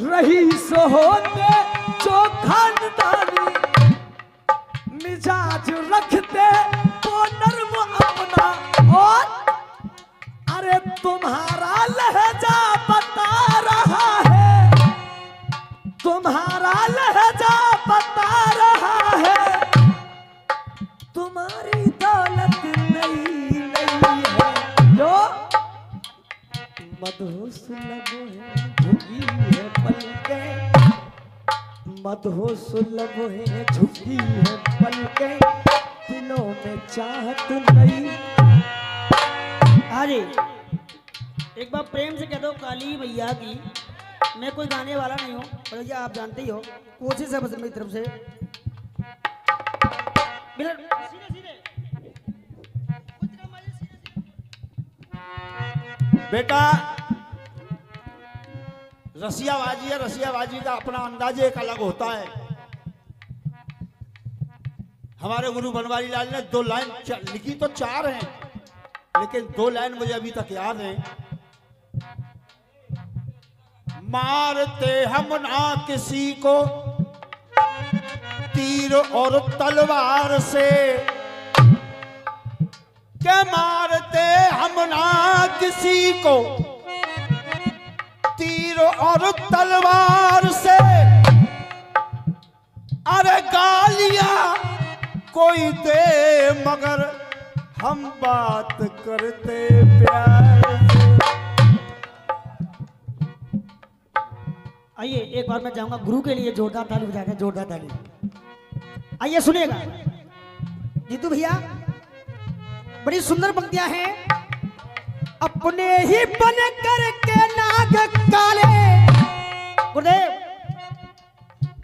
Rice होते जो खानदानी मिजाज रखते वो नर्म अपना। और अरे तुम्हारा लहजा बता रहा है, तुम्हारा लहजा बता रहा है, तुम्हारी दौलत नई नई है। जो मदहोश लबों है झुकी है पलकें, मदहोश लबों है झुकी है पलकें, दिलों में चाहत नहीं। अरे एक बार प्रेम से कह दो काली भैया की। मैं कोई गाने वाला नहीं हूँ भैया, आप जानते ही हो। कोशिश है बस मेरी तरफ से। बेटा रसियाबाजी है, रसियाबाजी का अपना अंदाज एक अलग होता है। हमारे गुरु बनवारी लाल ने 2 लाइन लिखी तो 4 हैं, लेकिन 2 लाइन मुझे अभी तक याद है। मारते हम ना किसी को तीर और तलवार से, क्या मारते हम ना किसी को तीर और तलवार से, अरे गालियां कोई दे मगर हम बात करते प्यार से। आइए एक बार मैं चाहूंगा गुरु के लिए जोरदार ताली बजा दें, जोरदार ताली। आइए सुनिएगा जीतू भैया, बड़ी सुंदर पंक्तियां हैं। अपने ही बन करके नाग काले, गुरुदेव,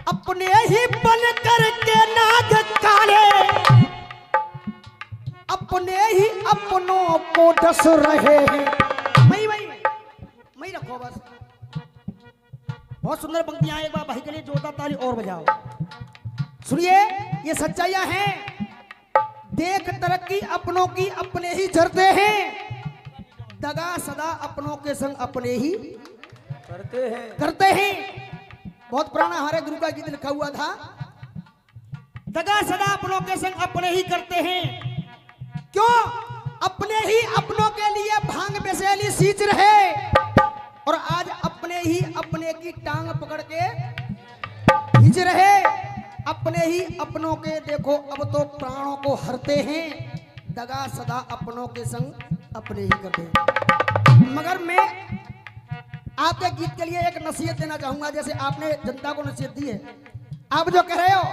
अपने ही बन करके नाग काले, अपने ही अपनों को डस रहे हैं। मई रखो बस। बहुत सुंदर पंक्तियां। एक बार भाई के लिए जोरदार ताली और बजाओ। सुनिए, ये सच्चाइयां हैं। देख तरक्की अपनों की अपने ही झरते हैं, दगा सदा अपनों के संग अपने ही करते हैं। बहुत पुराना हमारे गुरु का गीत लिखा हुआ था, दगा सदा अपनों के संग अपने ही करते हैं। क्यों? अपने ही अपनों के लिए भांग बेसैली सींच रहे, और आज अपने ही अपने की टांग पकड़ के खींच रहे। अपने ही अपनों के देखो अब तो प्राणों को हरते हैं, दगा सदा अपनों के संग अपने ही करते हैं। मगर मैं आपके गीत के लिए एक नसीहत देना चाहूंगा, जैसे आपने जनता को नसीहत दी है। आप जो कह रहे हो,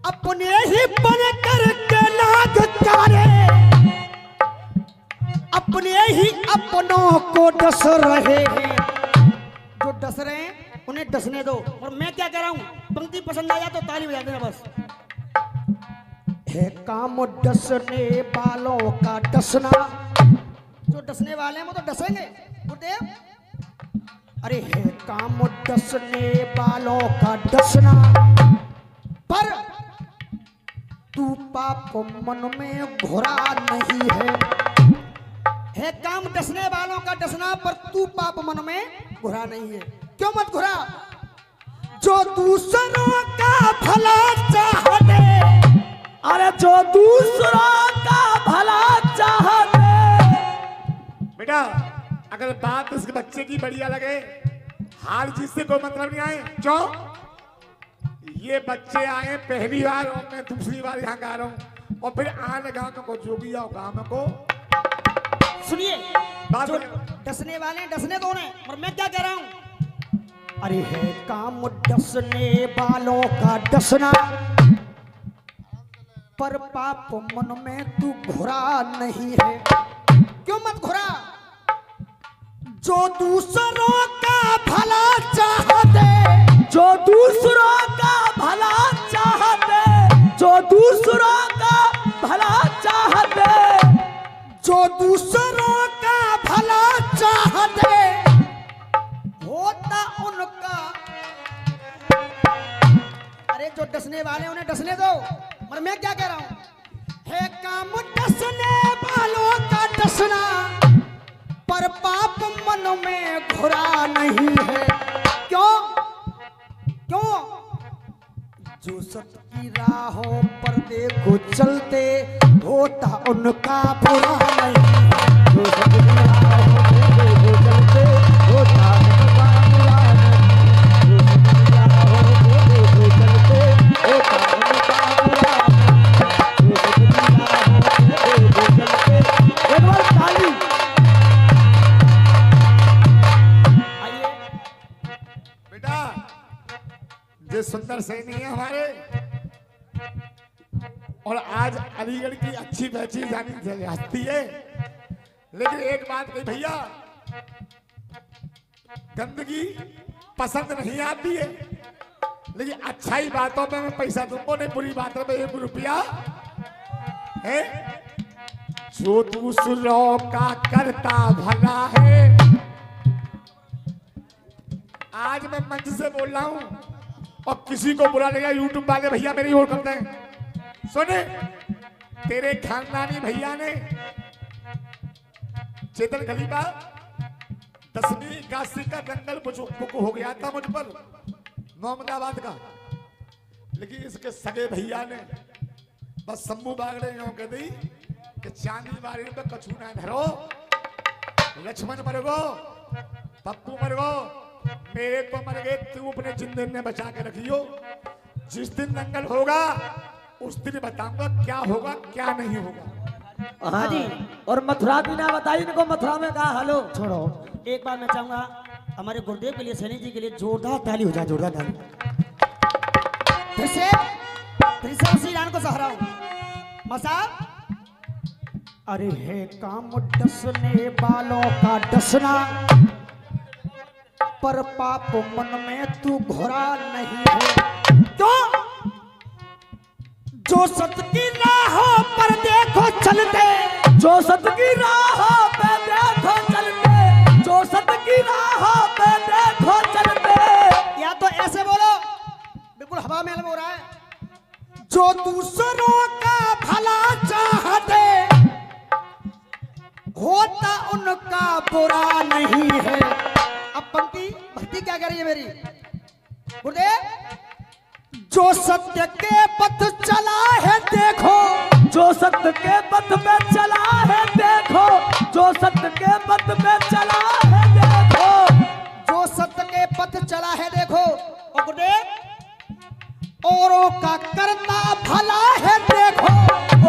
अपने ही बन करके नाग काले, अपने ही अपनों को डस रहे हैं। जो डस रहे हैं उन्हें डसने दो। और मैं क्या कह रहा हूं, पंक्ति पसंद आया तो ताली बजा देना बस। है काम डसने वालों का डसना, जो डसने वाले हैं वो तो डसेंगे गुरुदेव। अरे है काम डसने वालों का डसना, पर तू पाप मन में घुरा नहीं है काम डसने वालों का डसना, पर तू पाप मन में घुरा नहीं है। क्यों मत घुरा? जो दूसरों का भला चाहते, अरे जो दूसरों का भला चाहते। बेटा अगर बात उस बच्चे की बढ़िया लगे, हार चीज से कोई मतलब नहीं आए। जो ये बच्चे आए पहली बार और मैं दूसरी बार यहाँ गा रहा हूँ, और फिर आने गाँव को जो भी आओ गाँव को। सुनिए, जो डसने वाले डसने दो ने, और मैं क्या कह रहा हूँ। अरे है काम डसने वालों का डसना, पर पाप मन में तू घुरा नहीं है। क्यों मत घुरा? जो दूसरों का भला चाहते, जो दूसरों का भला चाहते, जो दूसरों का भला चाहते, जो दूसरों का भला चाहते, होता उनका। अरे जो डसने वाले उन्हें डसने दो। और मैं क्या कह रहा हूं, है काम डसने वालों का डसना, पर पाप मन में घुरा नहीं है। चलते होता उनका बुरा नहीं। जो सतगिरा होते वो चलते होता उनका बुरा नहीं। जो सतगिरा होते वो चलते होता उनका बुरा नहीं। जो सतगिरा होते वो चलते। एक बार ताली। आइए बेटा, ये सुंदर सैनी है हमारे, और आज अलीगढ़ की अच्छी पहची जानी हस्ती है। लेकिन एक बात कही भैया, गंदगी पसंद नहीं आती है, लेकिन अच्छाई बातों में मैं पैसा दूंगा नहीं, बुरी बातों में 1 रुपया है। जो दूसरों का करता भला है। आज मैं मंच से बोल रहा हूं और किसी को बुरा लगा, यूट्यूब वाले भैया मेरी ओर करते हैं। सुने, तेरे खानदानी भैया ने चेतन खलीफा 10वीं काशी का दंगल बुक हो गया था मुझ पर, मोहम्मदाबाद का, लेकिन इसके सगे भैया ने बस शंभू बागड़े यूं कह दी कि चांदी बारी पे कछू ना धरो, लक्ष्मण मर गो, पप्पू मर गो, मेरे को मर गए, तू अपने जिंदगी में बचा के रखियो। जिस दिन दंगल होगा उस दिन बताऊंगा क्या होगा क्या नहीं होगा। हाँ जी, और मथुरा की ना बताई इनको, मथुरा में कहा हेलो। छोड़ो, एक बार मैं चाहूंगा हमारे गुरुदेव के लिए, सैनी जी के लिए जोरदार ताली हो जाए, जोरदार ताली। फिर से उसी गान को सहराऊं। मसाब, अरे है काम डसने वालों का डसना, पर पाप मन में तू घोरा नहीं है। क्यों? जो सत की राहों पर देखो चलते, जो सत की राहों पे देखो चलते, जो सत की राहों पे देखो चलते। या तो ऐसे बोलो, बिल्कुल हवा में हो रहा है। जो दूसरों का भला चाहते होता उनका बुरा नहीं है। अब पंक्ति भक्ति क्या कह रही है मेरी गुरुदेव? जो सत्य के पथ चला है देखो, जो सत्य के पथ पे चला है देखो, जो सत्य के पथ पे चला है देखो, जो सत्य के पथ चला है देखो। और गुरुदेव, औरों का करता भला है देखो,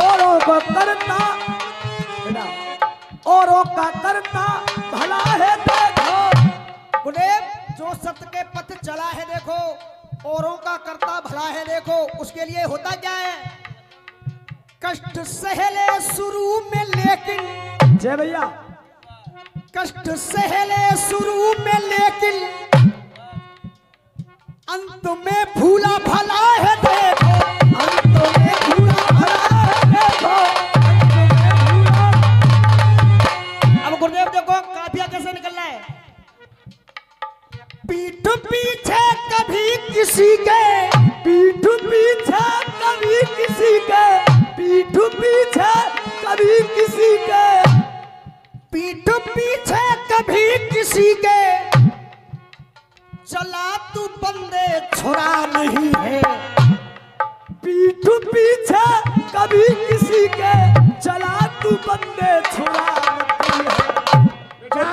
औरों को करता, औरों का करता भला है देखो। गुरुदेव, जो सत्य के पथ चला है देखो, औरों का करता भला है देखो, उसके लिए होता क्या है? कष्ट सहले शुरू में लेकिन, जय भैया, कष्ट सहले शुरू में लेकिन अंत में भूला भला है देखो, अंत में भूला भला है देखो, अंत में भूला। अब गुरुदेव देखो काफिया कैसे निकलना है। पीठ पीछे कभी किसी के, पीठ पीछे कभी किसी के, पीठ पीछे कभी किसी के, पीठ पीछे कभी किसी के, चला तू बंदे छुड़ा नहीं है। पीठ पीछे कभी किसी के, चला तू बंदे छुड़ा नहीं है। बेटा,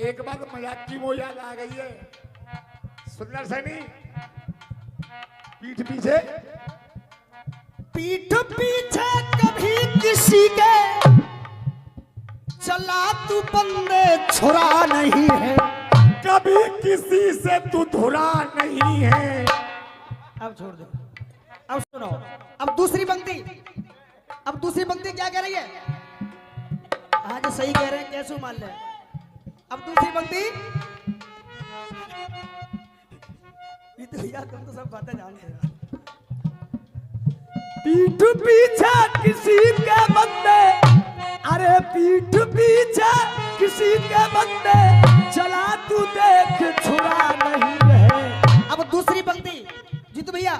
एक बात मजाक की वो याद आ गई है। सुंदर सैनी, पीठ पीछे, पीठ पीछे कभी किसी के, चला तू बंदे छुड़ा नहीं है। कभी किसी से तू धुरा नहीं है। अब छोड़ दो, अब सुनो। अब दूसरी पंक्ति, अब दूसरी पंक्ति क्या कह रही है? आज सही कह रहे हैं, कैसे मान ले। अब दूसरी पंक्ति, ये तो भैया तुम तो सब बातें जानते हो। पीठ पीछे किसी के बंदे, अरे पीठ पीछे किसी के बंदे, चला तू देख छुड़ा नहीं है। अब दूसरी पंक्ति जीतू भैया,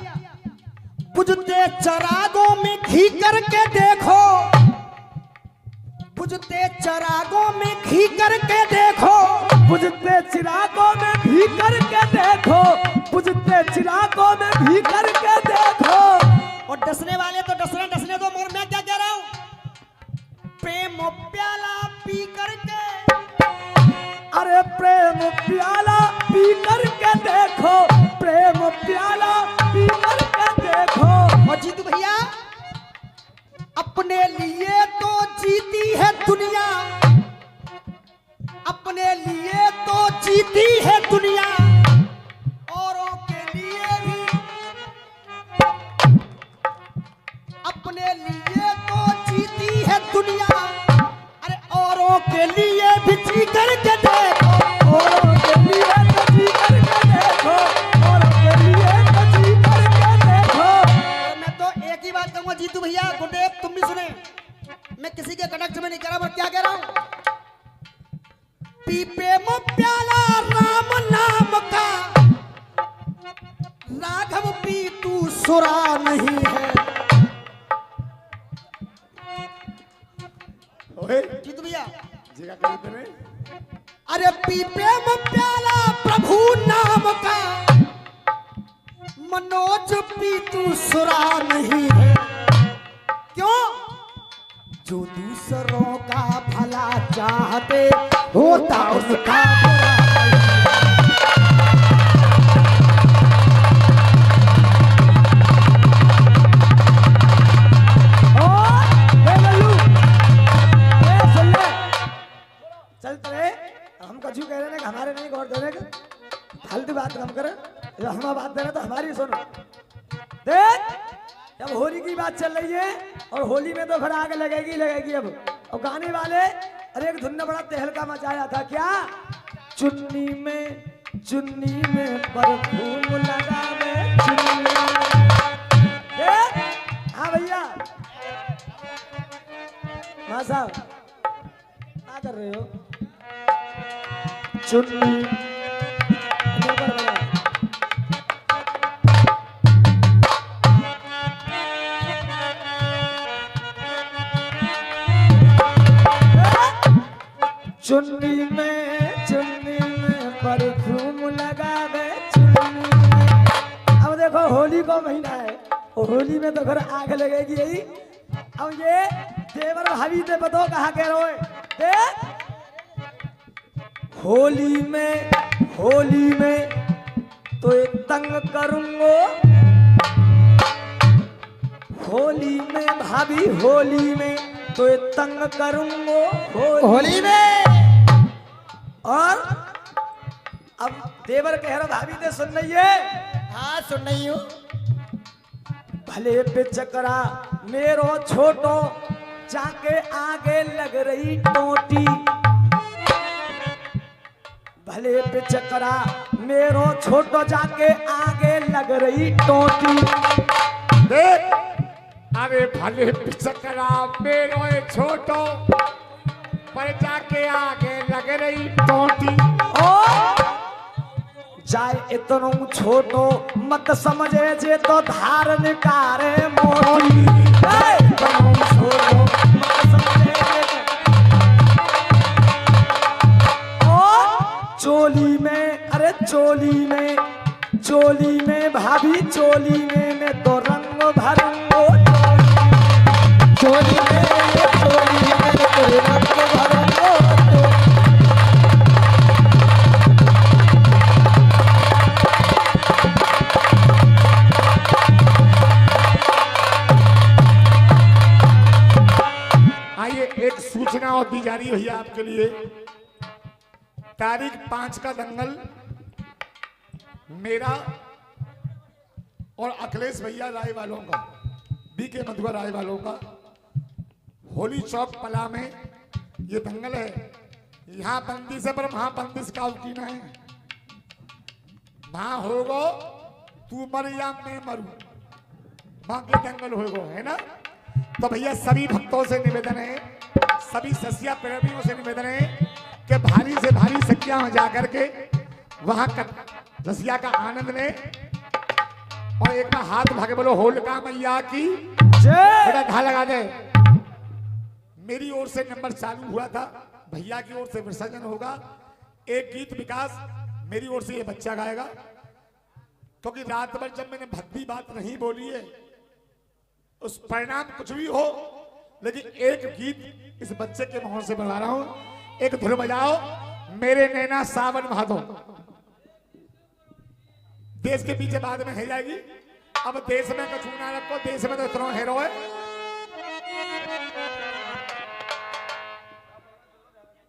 बुझते चरागों में घी करके देखो, बुझते चरागों में घी करके देखो, बुझते चिरागों में भी करके देखो, बुझते चिरागों में भी करके देखो। और डसने वाले तो डस प्रेम प्याला पी करके देखो, प्रेम प्याला पी करके देखो। और जीतू भैया अपने लिए तो जीती है दुनिया, अपने लिए तो जीती है दुनिया, औरों के लिए भी, अपने लिए तो जीती है दुनिया, अरे औरों के लिए भी जी करके देखो, औरों के लिए तो जी करके देखो, औरों के लिए तो जी करके देखो। और मैं तो एक ही बात कहूंगा जीतू भैया, गुरुदेव तुम भी सुने, मैं किसी के कनेक्ट में नहीं कह रहा, पर क्या कह रहा हूं, पीपे में प्याला राम नाम का, राघव पी तू सुरा नहीं है। ओए जीतू भैया जी का कहीं तेरे अरे पीपे में प्याला प्रभु नाम का, मनोज पी तू सुरा नहीं है। क्यों? जो दूसरों का भला चाहते होता उसका बुरा चलते रहे हम कछु कह रहे हैं कि हमारे नहीं गौर देने का, फालतू बात कम करे, जब हम बात दे रहे तो हमारी सुनो। देख जब होली की बात चल रही है और होली में तो फिर आग लगेगी लगेगी अब, और गाने वाले अरे एक धुन ने बड़ा तहलका मचाया था क्या, चुन्नी में परफ्यूम लगावे चुन्नी में। हाँ भैया हाँ साहब क्या कर रहे हो, चुन्नी ऊपर बना। चुन्नी में परफ्यूम लगावे चुन्नी में। अब देखो होली का महीना है और होली में तो घर आग लगेगी यही। अब ये देवर भाभी से बताओ कहाँ कह रहे हो, देख होली में तो एक तंग करूंगो, होली में भाभी होली में तो एक तंग करूंगो होली में। और अब देवर कह रहा भाभी ने सुन रही है, हाँ सुन रही हूँ। भले पे चकरा मेरो छोटो जाके आगे लग रही टोटी, भले पे चकरा मेरो छोटो जाके आगे लग रही टोटी। देख अरे भले पिचकरा मेरो ये छोटो पर जाके आगे लग रही टोटी। ओ जाए इतनो छोटो मत समझे जे तो धार निकारे मोटी, जाए इतनो छोटो मत समझे जे तो। ओ चोली में अरे चोली में भाभी चोली में मैं तो रंग भरूंगो, चोली में तो रंग भरूंगो। आइए एक सूचना और दी जा रही है भैया आपके लिए। तारीख 5 का दंगल मेरा और अखिलेश भैया राय वालों का, बीके मधुआ राय वालों का, होली चौक पला में ये दंगल है। यहाँ बंदी से पर वहां बंदिश का उकीना है, वहां होगो तू मर या मैं मरू, वहां के दंगल होगो है ना। तो भैया सभी भक्तों से निवेदन है, सभी ससिया प्रेमियों से निवेदन है कि भारी से भारी संख्या में जाकर के वहां का रसिया का आनंद ले और एक बार हाथ भागे बोलो होलिका मैया की जय। बेटा धा लगा दे। मेरी ओर से नंबर चालू हुआ था, भैया की ओर से विसर्जन होगा। एक गीत विकास मेरी ओर से ये बच्चा गाएगा, क्योंकि रात भर जब मैंने भद्दी बात नहीं बोली है, उस परिणाम कुछ भी हो, लेकिन एक गीत इस बच्चे के मुंह से बना रहा हूं। एक धुन बजाओ, मेरे नैना सावन भादो। देश के पीछे बाद में है जाएगी। अब देश में कछु ना रखो, देश में तो इतना हेरो है।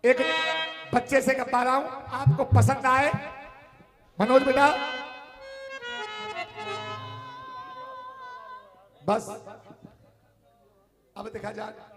एक बच्चे से कह पा रहा हूं, आपको पसंद आए मनोज बेटा, बस अब देखा जाए।